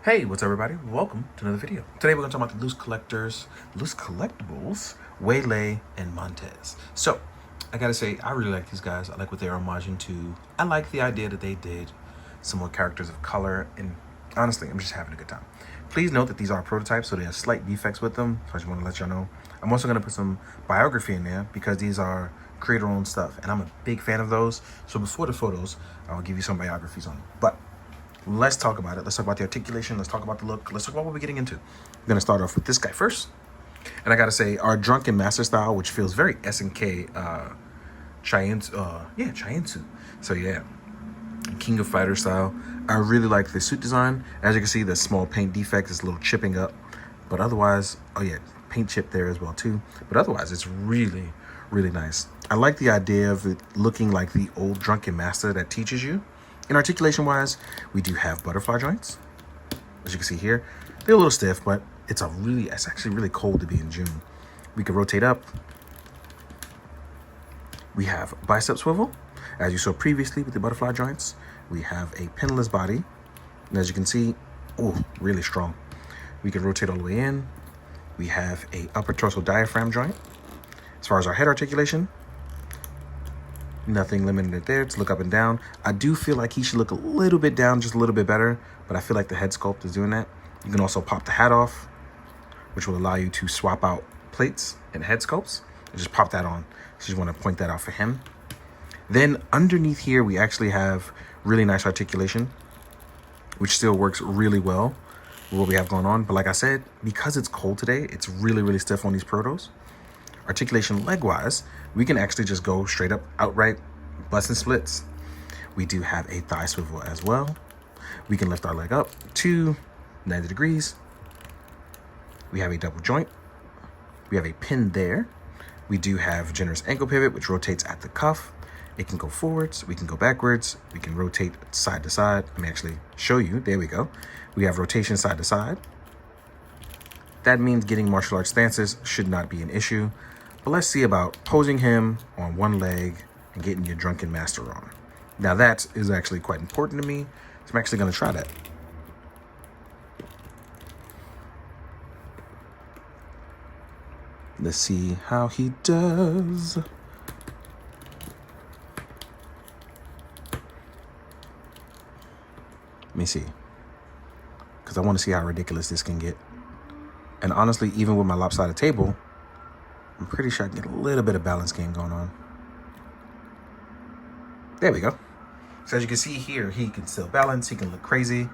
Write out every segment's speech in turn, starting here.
Hey, what's up everybody? Welcome to another video. Today we're going to talk about the loose collectibles, Waylay and Montez. So, I gotta say, I really like these guys. I like what they're homaging to. I like the idea that they did some more characters of color, and honestly, I'm just having a good time. Please note that these are prototypes, so they have slight defects with them, so I just want to let y'all know. I'm also going to put some biography in there because these are creator-owned stuff, and I'm a big fan of those. So before the photos, I'll give you some biographies on them. But let's talk about it. Let's talk about the articulation. Let's talk about the look. Let's talk about what we're getting into. I'm going to start off with this guy first. And I got to say, our Drunken Master style, which feels very SNK, Chiansu. So yeah, King of Fighter style. I really like the suit design. As you can see, the small paint defect is a little chipping up. But otherwise, oh yeah, paint chip there as well too. But otherwise, it's really, really nice. I like the idea of it looking like the old Drunken Master that teaches you. And articulation-wise, we do have butterfly joints. As you can see here, they're a little stiff, but it's actually really cold to be in June. We can rotate up. We have bicep swivel, as you saw previously with the butterfly joints. We have a pinless body, and as you can see, oh, really strong. We can rotate all the way in. We have a upper torso diaphragm joint. As far as our head articulation, nothing limited there to look up and down. I do feel like he should look a little bit down, just a little bit better, but I feel like the head sculpt is doing that. You can also pop the hat off, which will allow you to swap out plates and head sculpts and just pop that on. So you want to point that out for him. Then underneath here, we actually have really nice articulation, which still works really well with what we have going on. But like I said, because it's cold today, it's really, really stiff on these protos. Articulation leg-wise, we can actually just go straight up, outright bust and splits. We do have a thigh swivel as well. We can lift our leg up to 90 degrees. We have a double joint. We have a pin there. We do have generous ankle pivot, which rotates at the cuff. It can go forwards, we can go backwards, we can rotate side to side. Let me actually show you. There we go. We have rotation side to side. That means getting martial arts stances should not be an issue. But let's see about posing him on one leg and getting your Drunken Master on. Now that is actually quite important to me, so I'm actually going to try that. Let's see how he does. Let me see, because I want to see how ridiculous this can get. And honestly, even with my lopsided table, I'm pretty sure I can get a little bit of balance game going on. There we go. So as you can see here, he can still balance, he can look crazy.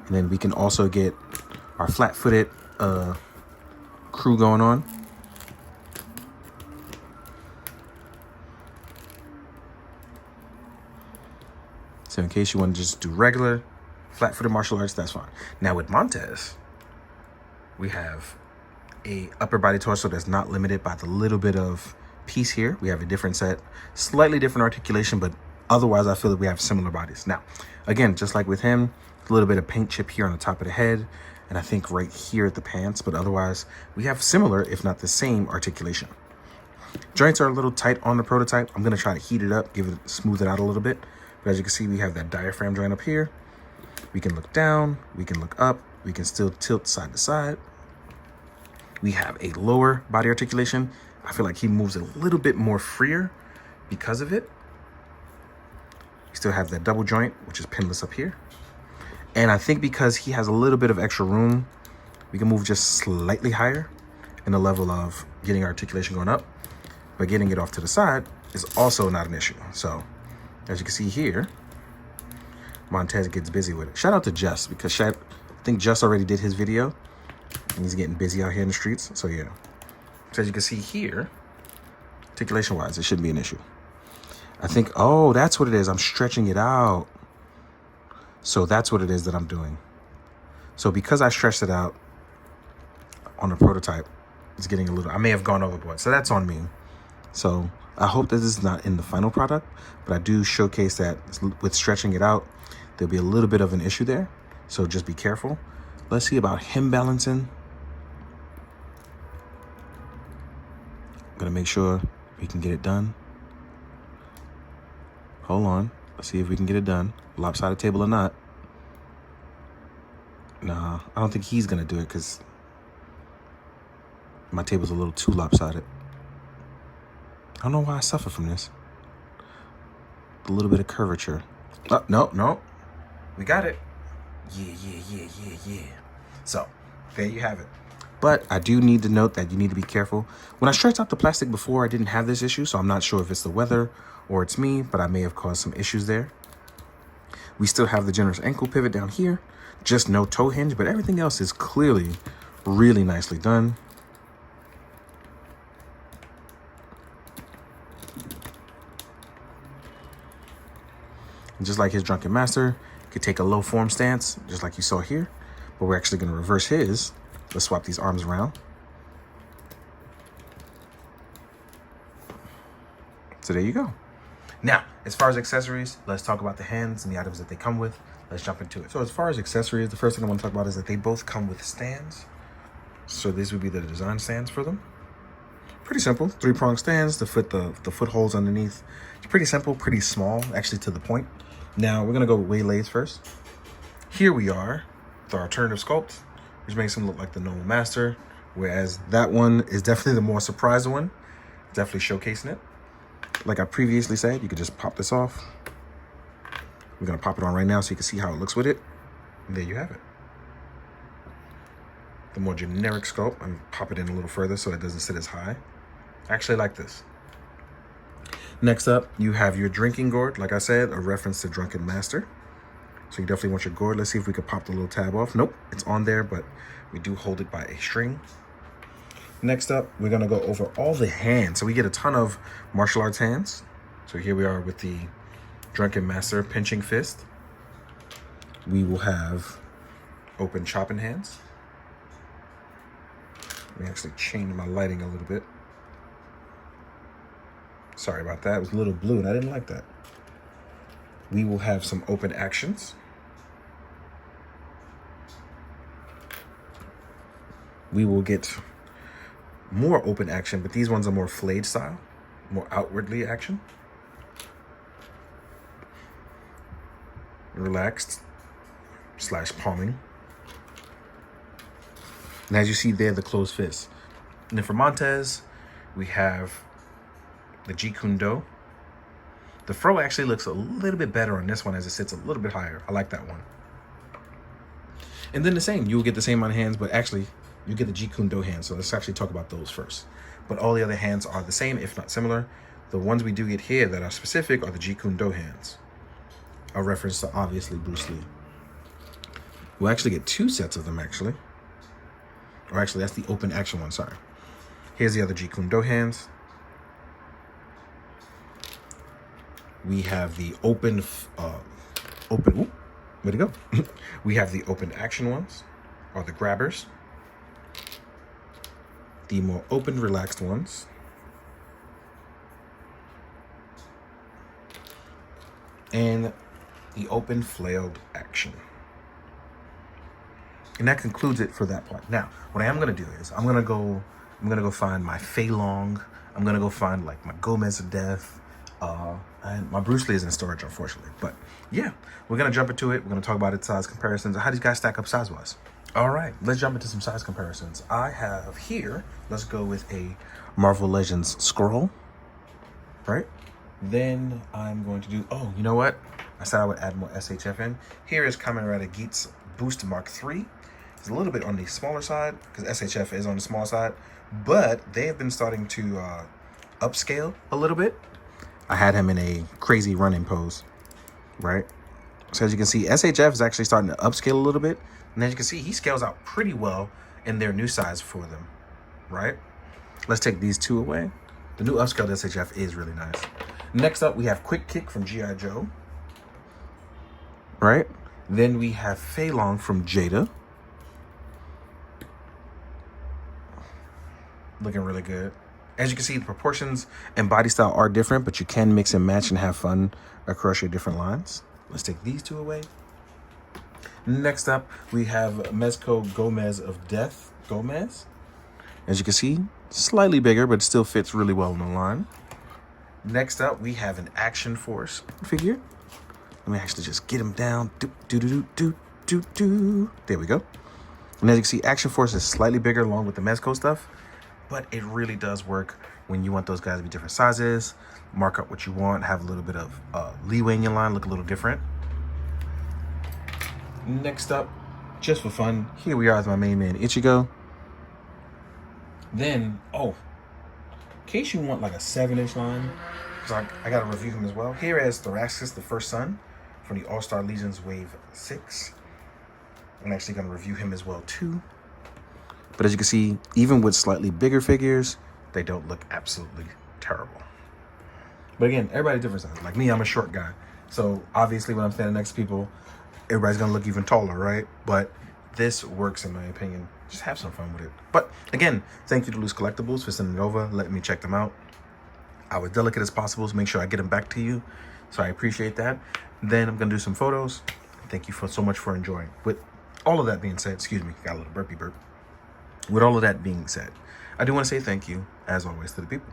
And then we can also get our flat-footed crew going on. So in case you want to just do regular flat-footed martial arts, that's fine. Now with Montez, we have a upper body torso that's not limited by the little bit of piece here. We have a different set, slightly different articulation, but otherwise I feel that we have similar bodies. Now, again, just like with him, a little bit of paint chip here on the top of the head, and I think right here at the pants, but otherwise we have similar, if not the same, articulation. Joints are a little tight on the prototype. I'm gonna try to heat it up, smooth it out a little bit. But as you can see, we have that diaphragm joint up here. We can look down, we can look up, we can still tilt side to side. We have a lower body articulation. I feel like he moves a little bit more freer because of it. We still have that double joint, which is pinless up here. And I think because he has a little bit of extra room, we can move just slightly higher in the level of getting articulation going up, but getting it off to the side is also not an issue. So as you can see here, Montez gets busy with it. Shout out to Jess, because I think Jess already did his video and he's getting busy out here in the streets. So yeah, so as you can see here, articulation wise, it shouldn't be an issue. I think, oh, that's what it is. I'm stretching it out. So that's what it is that I'm doing. So because I stretched it out on the prototype, it's getting a little, I may have gone overboard. So that's on me. So I hope that this is not in the final product, but I do showcase that with stretching it out, there'll be a little bit of an issue there. So just be careful. Let's see about him balancing. I'm gonna make sure we can get it done. Hold on. Let's see if we can get it done. Lopsided table or not. I don't think he's gonna do it because my table's a little too lopsided. I don't know why I suffer from this. A little bit of curvature. Oh, no. We got it. Yeah. So, there you have it. But I do need to note that you need to be careful. When I stretched out the plastic before, I didn't have this issue, so I'm not sure if it's the weather or it's me, but I may have caused some issues there. We still have the generous ankle pivot down here, just no toe hinge, but everything else is clearly really nicely done. And just like his Drunken Master, you could take a low form stance, just like you saw here, but we're actually gonna reverse his. Let's swap these arms around. So there you go. Now, as far as accessories, let's talk about the hands and the items that they come with. Let's jump into it. So as far as accessories, the first thing I want to talk about is that they both come with stands. So these would be the design stands for them. Pretty simple, 3-prong stands, the foot holes underneath. It's pretty simple, pretty small, actually to the point. Now we're gonna go with waylays first. Here we are, the alternative sculpt, which makes him look like the normal master, whereas that one is definitely the more surprised one, definitely showcasing it. Like I previously said, you could just pop this off. We're gonna pop it on right now so you can see how it looks with it. And there you have it. The more generic sculpt, I'm pop it in a little further so it doesn't sit as high. I actually like this. Next up, you have your drinking gourd. Like I said, a reference to Drunken Master. So you definitely want your gourd. Let's see if we could pop the little tab off. Nope, it's on there, but we do hold it by a string. Next up, we're gonna go over all the hands. So we get a ton of martial arts hands. So here we are with the Drunken Master pinching fist. We will have open chopping hands. Let me actually change my lighting a little bit. Sorry about that, it was a little blue and I didn't like that. We will have some open actions. We will get more open action, but these ones are more flayed style, more outwardly action. Relaxed / palming. And as you see there, the closed fist. And then for Montez, we have the Jeet Kune Do. The fro actually looks a little bit better on this one as it sits a little bit higher. I like that one. And then the same, you'll get the same amount of hands, but actually you get the Jeet Kune Do hands. So let's actually talk about those first. But all the other hands are the same, if not similar. The ones we do get here that are specific are the Jeet Kune Do hands. A reference to obviously Bruce Lee. We'll actually get 2 sets of them actually. Or actually that's the open action one, sorry. Here's the other Jeet Kune Do hands. We have the open, where'd it go? We have the open action ones, or the grabbers. The more open, relaxed ones. And the open, flailed action. And that concludes it for that part. Now, what I am gonna do is, I'm gonna go find my Fei Long. I'm gonna go find like my Gomez of Death. And my Bruce Lee is in storage, unfortunately. But yeah, we're gonna jump into it. We're gonna talk about its size comparisons. How do you guys stack up size-wise? All right, let's jump into some size comparisons. I have here, let's go with a Marvel Legends scroll, right? Then I'm going to do, oh, you know what? I said I would add more SHF in. Here is Kamen Rider Geats Boost Mark III. It's a little bit on the smaller side because SHF is on the small side, but they have been starting to upscale a little bit. I had him in a crazy running pose, right? So as you can see, SHF is actually starting to upscale a little bit. And as you can see, he scales out pretty well in their new size for them, right? Let's take these 2 away. The new upscaled SHF is really nice. Next up, we have Quick Kick from G.I. Joe, right? Then we have Fei Long from Jada. Looking really good. As you can see, the proportions and body style are different, but you can mix and match and have fun across your different lines. Let's take these 2 away. Next up, we have Mezco Gomez of Death. Gomez. As you can see, slightly bigger, but it still fits really well in the line. Next up, we have an Action Force figure. Let me actually just get him down. There we go. And as you can see, Action Force is slightly bigger along with the Mezco stuff, but it really does work when you want those guys to be different sizes, mark up what you want, have a little bit of leeway in your line, look a little different. Next up, just for fun, here we are with my main man, Ichigo. Then, in case you want like a 7-inch line, because I got to review him as well. Here is Thraxus, the First Son, from the All-Star Legions Wave 6. I'm actually going to review him as well too. But as you can see, even with slightly bigger figures, they don't look absolutely terrible. But again, everybody different sizes. Like me, I'm a short guy. So obviously when I'm standing next to people, everybody's going to look even taller, right? But this works in my opinion. Just have some fun with it. But again, thank you to Loose Collectibles for sending it over, letting me check them out. I was delicate as possible to make sure I get them back to you. So I appreciate that. Then I'm going to do some photos. Thank you so much for enjoying. With all of that being said, excuse me, got a little burpy burp. With all of that being said, I do want to say thank you, as always, to the people.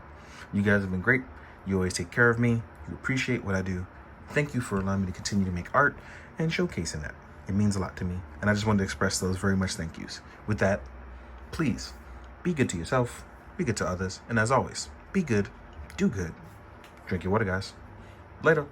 You guys have been great. You always take care of me. You appreciate what I do. Thank you for allowing me to continue to make art and showcasing that. It means a lot to me. And I just wanted to express those very much thank yous. With that, please be good to yourself, be good to others, and as always, be good, do good. Drink your water, guys. Later.